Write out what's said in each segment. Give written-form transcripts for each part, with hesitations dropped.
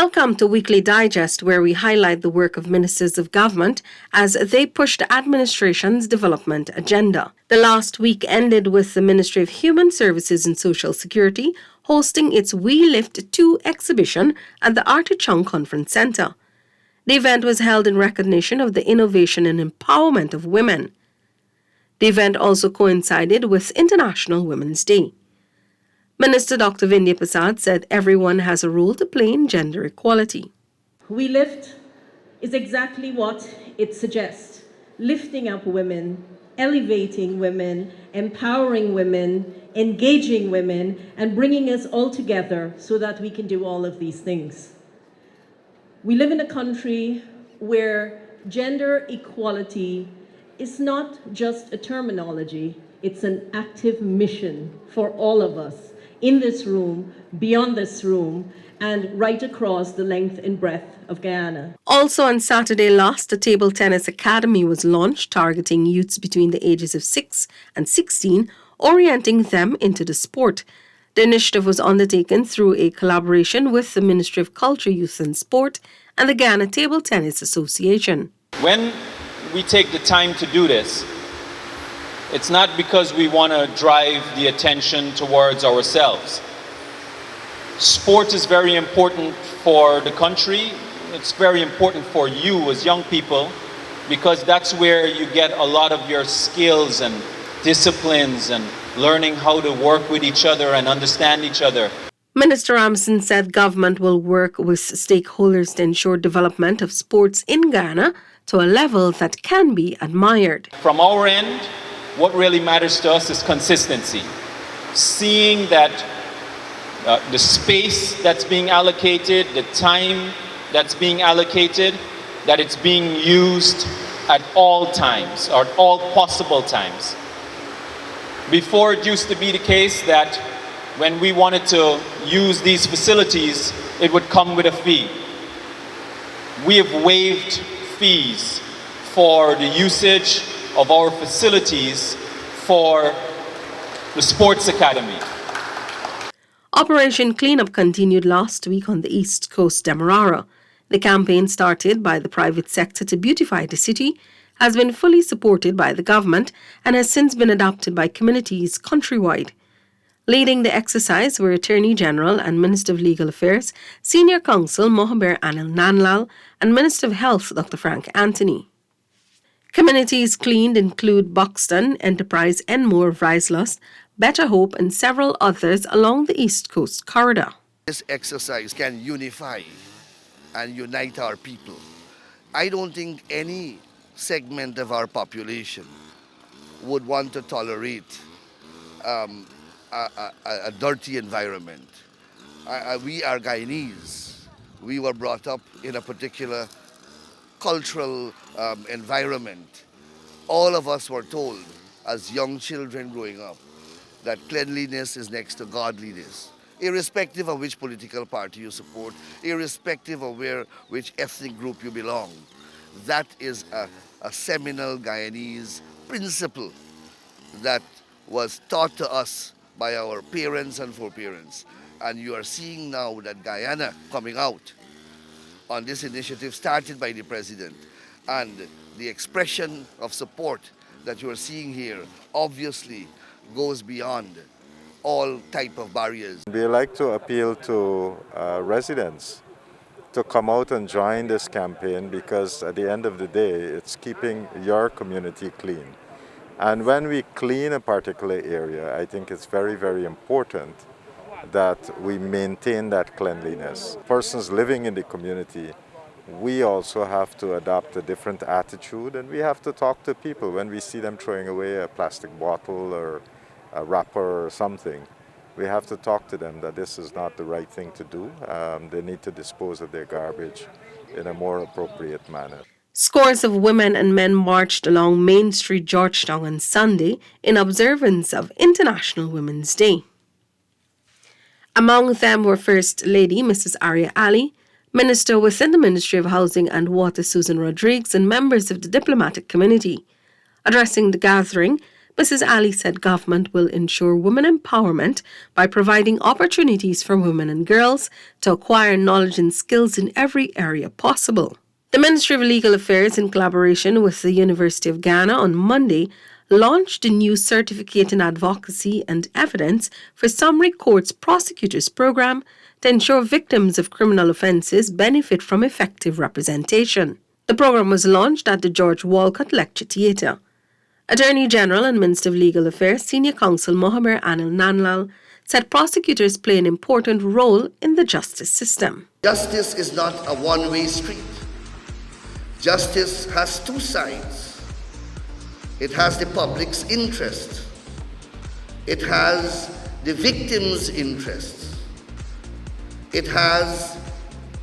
Welcome to Weekly Digest, where we highlight the work of ministers of government as they push the administration's development agenda. The last week ended with the Ministry of Human Services and Social Security hosting its We Lift 2 exhibition at the Artichung Conference Centre. The event was held in recognition of the innovation and empowerment of women. The event also coincided with International Women's Day. Minister Dr. Vindhya Prasad said everyone has a role to play in gender equality. We Lift is exactly what it suggests: lifting up women, elevating women, empowering women, engaging women, and bringing us all together so that we can do all of these things. We live in a country where gender equality is not just a terminology, it's an active mission for all of us in this room, beyond this room, and right across the length and breadth of Guyana. Also on Saturday last, a table tennis academy was launched targeting youths between the ages of 6 and 16, orienting them into the sport. The initiative was undertaken through a collaboration with the Ministry of Culture, Youth and Sport and the Guyana Table Tennis Association. When we take the time to do this, it's not because we want to drive the attention towards ourselves. Sport is very important for the country. It's very important for you as young people because that's where you get a lot of your skills and disciplines and learning how to work with each other and understand each other. Minister Ramson said government will work with stakeholders to ensure development of sports in Guyana to a level that can be admired. From our end, what really matters to us is consistency. Seeing that the space that's being allocated, the time that's being allocated, that it's being used at all times or at all possible times. Before, it used to be the case that when we wanted to use these facilities, it would come with a fee. We have waived fees for the usage of our facilities for the sports academy. Operation Cleanup continued last week on the East Coast Demerara. The campaign, started by the private sector to beautify the city, has been fully supported by the government and has since been adopted by communities countrywide. Leading the exercise were Attorney General and Minister of Legal Affairs, Senior Counsel Mohaber Anil Nanlal, and Minister of Health Dr. Frank Anthony. Communities cleaned include Buxton, Enterprise, Enmore, Vryslust, Better Hope, and several others along the East Coast corridor. This exercise can unify and unite our people. I don't think any segment of our population would want to tolerate a dirty environment. We are Guyanese. We were brought up in a particular cultural environment. All of us were told as young children growing up that cleanliness is next to godliness, irrespective of which political party you support, irrespective of which ethnic group you belong. That is a seminal Guyanese principle that was taught to us by our parents and foreparents. And you are seeing now that Guyana coming out on this initiative started by the President, and the expression of support that you are seeing here obviously goes beyond all type of barriers. We like to appeal to residents to come out and join this campaign because at the end of the day, it's keeping your community clean. And when we clean a particular area, I think it's very, very important that we maintain that cleanliness. Persons living in the community, we also have to adopt a different attitude, and we have to talk to people when we see them throwing away a plastic bottle or a wrapper or something. We have to talk to them that this is not the right thing to do. They need to dispose of their garbage in a more appropriate manner. Scores of women and men marched along Main Street, Georgetown on Sunday in observance of International Women's Day. Among them were First Lady Mrs. Arya Ali, Minister within the Ministry of Housing and Water Susan Rodriguez, and members of the diplomatic community. Addressing the gathering, Mrs. Ali said government will ensure women empowerment by providing opportunities for women and girls to acquire knowledge and skills in every area possible. The Ministry of Legal Affairs, in collaboration with the University of Ghana on Monday, launched a new Certificate in Advocacy and Evidence for Summary Courts Prosecutors program to ensure victims of criminal offences benefit from effective representation. The program was launched at the George Walcott Lecture Theatre. Attorney General and Minister of Legal Affairs Senior Counsel Mohamed Anil Nanlal said prosecutors play an important role in the justice system. Justice is not a one-way street. Justice has two sides. It has the public's interest. It has the victim's interests. It has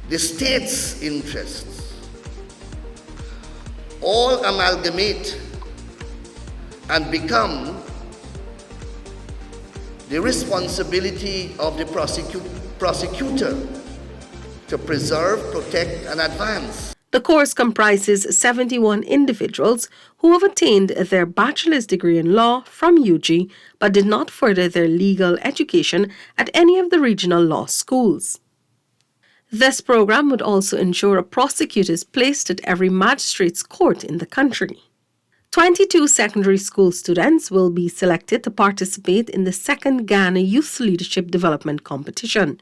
the state's interests. All amalgamate and become the responsibility of the prosecutor to preserve, protect, and advance. The course comprises 71 individuals who have attained their bachelor's degree in law from UG but did not further their legal education at any of the regional law schools. This program would also ensure a prosecutor is placed at every magistrate's court in the country. 22 secondary school students will be selected to participate in the second Ghana Youth Leadership Development Competition.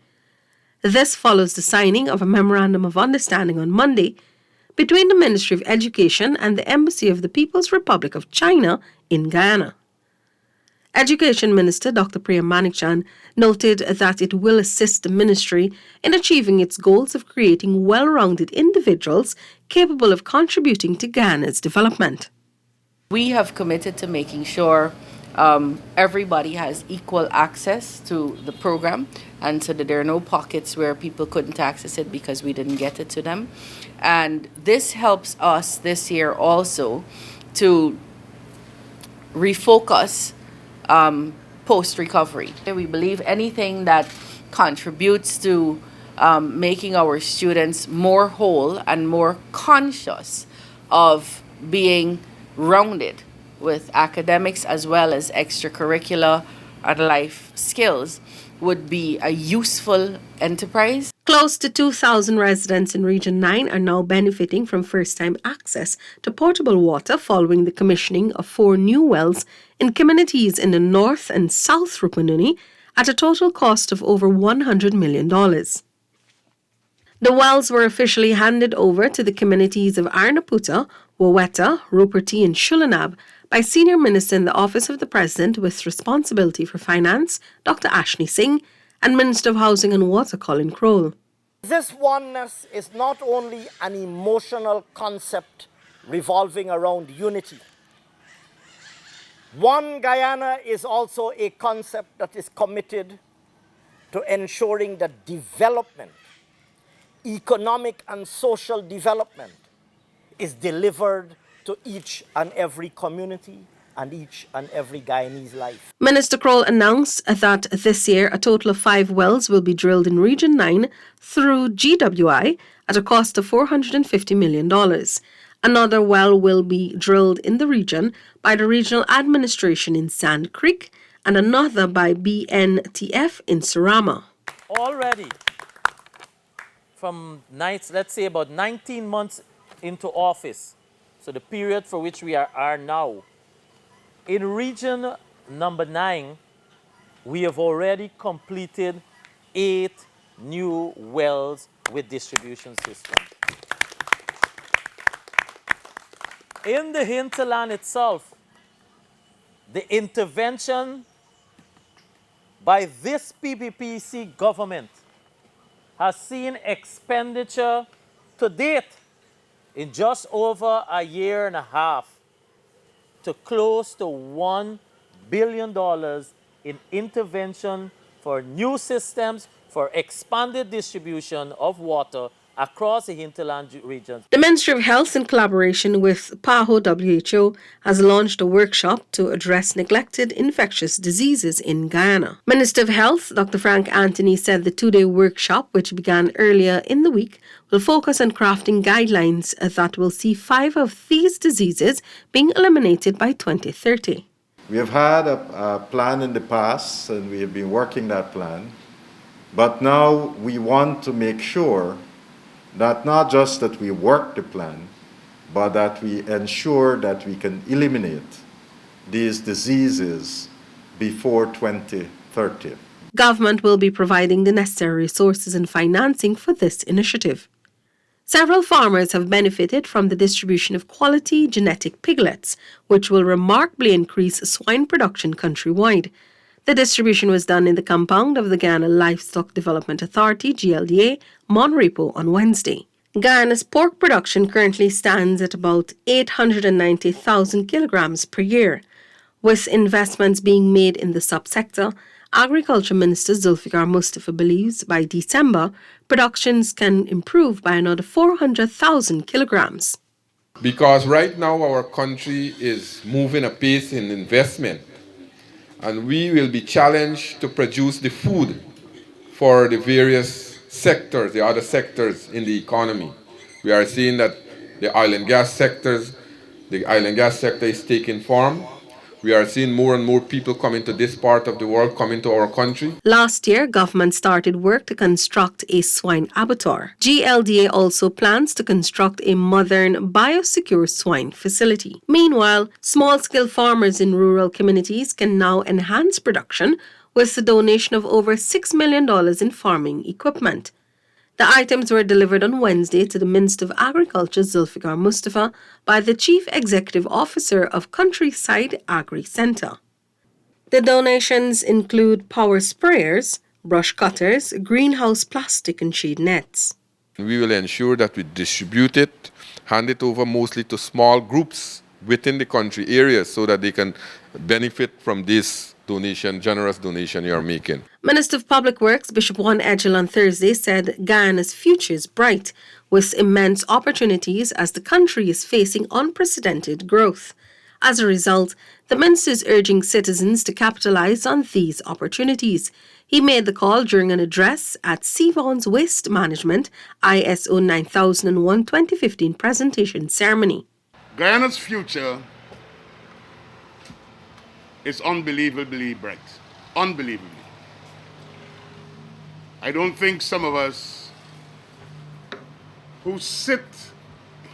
This follows the signing of a Memorandum of Understanding on Monday between the Ministry of Education and the Embassy of the People's Republic of China in Guyana. Education Minister Dr. Priya Manichan noted that it will assist the ministry in achieving its goals of creating well-rounded individuals capable of contributing to Ghana's development. We have committed to making sure everybody has equal access to the program, and so that there are no pockets where people couldn't access it because we didn't get it to them. And this helps us this year also to refocus post-recovery. We believe anything that contributes to making our students more whole and more conscious of being rounded with academics as well as extracurricular and life skills would be a useful enterprise. Close to 2,000 residents in Region 9 are now benefiting from first-time access to potable water following the commissioning of 4 new wells in communities in the North and South Rupununi at a total cost of over $100 million. The wells were officially handed over to the communities of Arnaputa, Wawetta, Ruperti and Shulanab by Senior Minister in the Office of the President with responsibility for finance, Dr. Ashni Singh, and Minister of Housing and Water, Colin Crowell. This oneness is not only an emotional concept revolving around unity. One Guyana is also a concept that is committed to ensuring that development, economic and social development, is delivered to each and every community and each and every Guyanese life. Minister Crowell announced that this year a total of 5 wells will be drilled in Region 9 through GWI at a cost of $450 million. Another well will be drilled in the region by the Regional Administration in Sand Creek and another by BNTF in Surama. Already, from let's say about 19 months into office, so the period for which we are now, in region number 9, we have already completed 8 new wells with distribution systems. In the hinterland itself, the intervention by this PPPC government has seen expenditure to date in just over a year and a half to close to $1 billion in intervention for new systems for expanded distribution of water across the hinterland regions. The Ministry of Health, in collaboration with PAHO WHO, has launched a workshop to address neglected infectious diseases in Guyana. Minister of Health, Dr. Frank Anthony, said the 2-day workshop, which began earlier in the week, will focus on crafting guidelines that will see 5 of these diseases being eliminated by 2030. We have had a plan in the past, and we have been working that plan. But now we want to make sure that not just that we work the plan, but that we ensure that we can eliminate these diseases before 2030. Government will be providing the necessary resources and financing for this initiative. Several farmers have benefited from the distribution of quality genetic piglets, which will remarkably increase swine production countrywide. The distribution was done in the compound of the Guyana Livestock Development Authority, GLDA, Monrepo on Wednesday. Guyana's pork production currently stands at about 890,000 kilograms per year. With investments being made in the subsector, Agriculture Minister Zulfikar Mustafa believes by December, productions can improve by another 400,000 kilograms. Because right now our country is moving apace in investment, and we will be challenged to produce the food for the various sectors, the other sectors in the economy. We are seeing that the oil and gas sector is taking form. We are seeing more and more people coming to this part of the world, coming to our country. Last year, government started work to construct a swine abattoir. GLDA also plans to construct a modern biosecure swine facility. Meanwhile, small-scale farmers in rural communities can now enhance production with the donation of over $6 million in farming equipment. The items were delivered on Wednesday to the Minister of Agriculture, Zulfikar Mustafa, by the Chief Executive Officer of Countryside Agri Centre. The donations include power sprayers, brush cutters, greenhouse plastic and shade nets. We will ensure that we distribute it, hand it over mostly to small groups within the country areas so that they can benefit from this generous donation you are making. Minister of Public Works Bishop Juan Edgell on Thursday said Guyana's future is bright, with immense opportunities as the country is facing unprecedented growth. As a result, the minister is urging citizens to capitalize on these opportunities. He made the call during an address at Seavon's Waste Management ISO 9001 2015 presentation ceremony. Guyana's future is unbelievably bright. Unbelievably. I don't think some of us who sit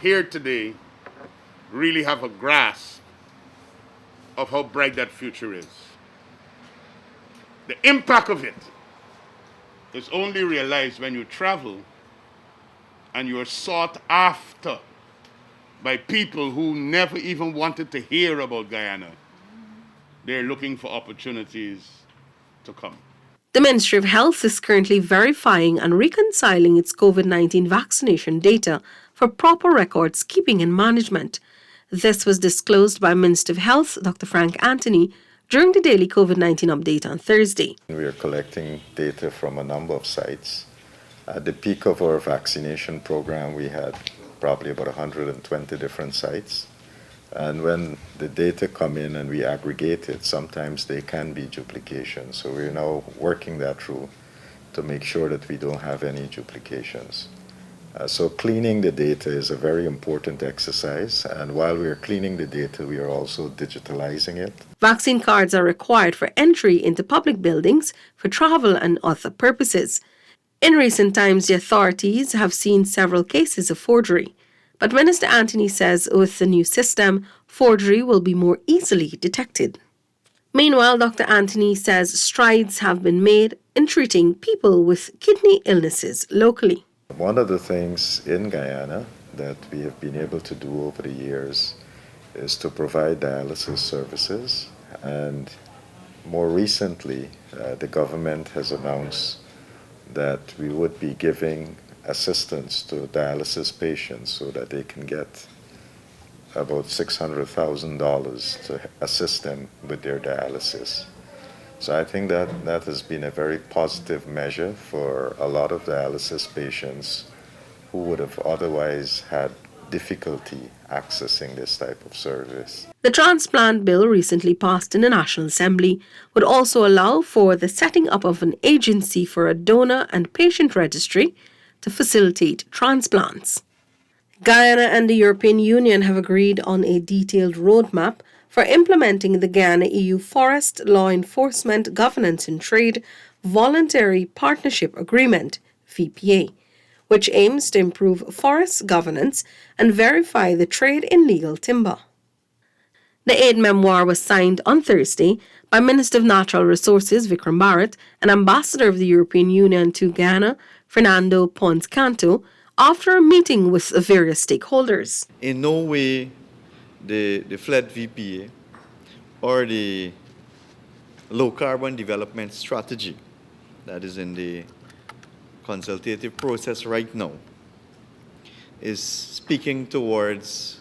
here today really have a grasp of how bright that future is. The impact of it is only realized when you travel and you are sought after by people who never even wanted to hear about Guyana. They're looking for opportunities to come. The Ministry of Health is currently verifying and reconciling its COVID-19 vaccination data for proper records keeping and management. This was disclosed by Minister of Health, Dr. Frank Anthony, during the daily COVID-19 update on Thursday. We are collecting data from a number of sites. At the peak of our vaccination program, we had probably about 120 different sites. And when the data come in and we aggregate it, sometimes they can be duplications. So we're now working that through to make sure that we don't have any duplications. So cleaning the data is a very important exercise. And while we are cleaning the data, we are also digitalizing it. Vaccine cards are required for entry into public buildings for travel and other purposes. In recent times, the authorities have seen several cases of forgery. But Minister Anthony says with the new system, forgery will be more easily detected. Meanwhile, Dr. Anthony says strides have been made in treating people with kidney illnesses locally. One of the things in Guyana that we have been able to do over the years is to provide dialysis services. And more recently, the government has announced that we would be giving assistance to dialysis patients so that they can get about $600,000 to assist them with their dialysis. So I think that has been a very positive measure for a lot of dialysis patients who would have otherwise had difficulty accessing this type of service. The transplant bill recently passed in the National Assembly would also allow for the setting up of an agency for a donor and patient registry to facilitate transplants. Guyana and the European Union have agreed on a detailed roadmap for implementing the Ghana-EU Forest Law Enforcement Governance and Trade Voluntary Partnership Agreement, VPA, which aims to improve forest governance and verify the trade in legal timber. The aid memoir was signed on Thursday by Minister of Natural Resources Vikram Bharat and Ambassador of the European Union to Ghana, Fernando Ponce Canto, after a meeting with various stakeholders. In no way the FLED VPA or the low carbon development strategy that is in the consultative process right now is speaking towards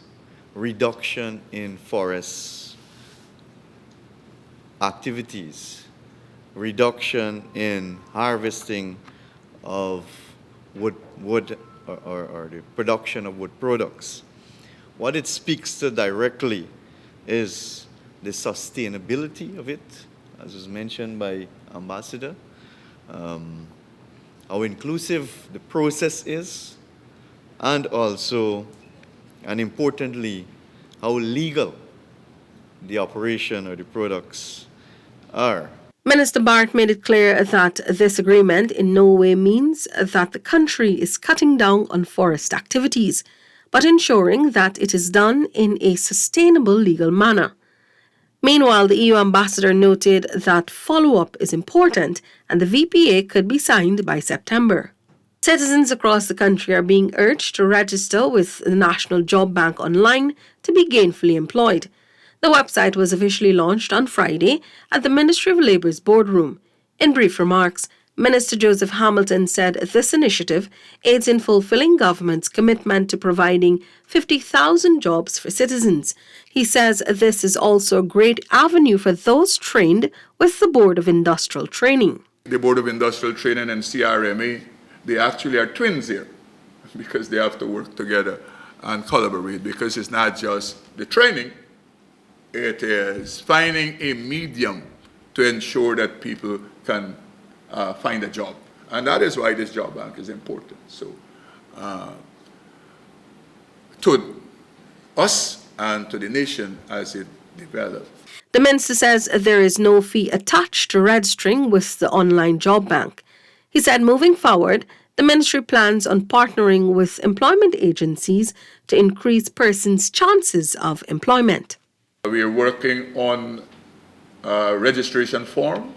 reduction in forest activities, reduction in harvesting of wood or the production of wood products. What it speaks to directly is the sustainability of it, as was mentioned by Ambassador, how inclusive the process is, and also, and importantly, how legal the operation or the products are. Minister Bharat made it clear that this agreement in no way means that the country is cutting down on forest activities, but ensuring that it is done in a sustainable legal manner. Meanwhile, the EU ambassador noted that follow-up is important and the VPA could be signed by September. Citizens across the country are being urged to register with the National Job Bank online to be gainfully employed. The website was officially launched on Friday at the Ministry of Labour's boardroom. In brief remarks, Minister Joseph Hamilton said this initiative aids in fulfilling government's commitment to providing 50,000 jobs for citizens. He says this is also a great avenue for those trained with the Board of Industrial Training. The Board of Industrial Training and CRMA, they actually are twins here because they have to work together and collaborate, because it's not just the training, it is finding a medium to ensure that people can find a job. And that is why this job bank is important. So to us and to the nation as it develops. The minister says there is no fee attached to registering with the online job bank. He said moving forward, the ministry plans on partnering with employment agencies to increase persons' chances of employment. We are working on a registration form.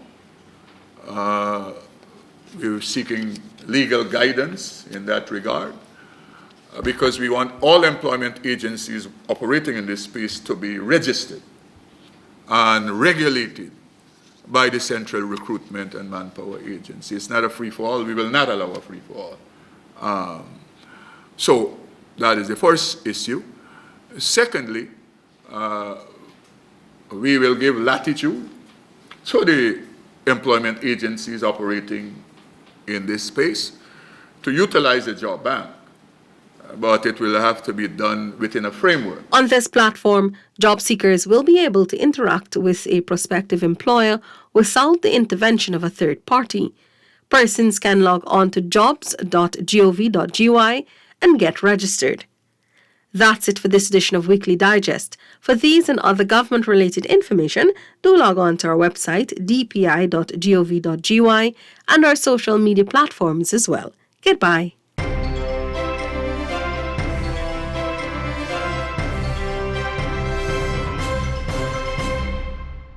We're seeking legal guidance in that regard because we want all employment agencies operating in this space to be registered and regulated by the Central Recruitment and Manpower Agency. It's not a free-for-all. We will not allow a free-for-all. So that is the first issue. Secondly, we will give latitude to the employment agencies operating in this space to utilize the job bank, but it will have to be done within a framework. On this platform, job seekers will be able to interact with a prospective employer without the intervention of a third party. Persons can log on to jobs.gov.gy and get registered. That's it for this edition of Weekly Digest. For these and other government-related information, do log on to our website, dpi.gov.gy, and our social media platforms as well. Goodbye.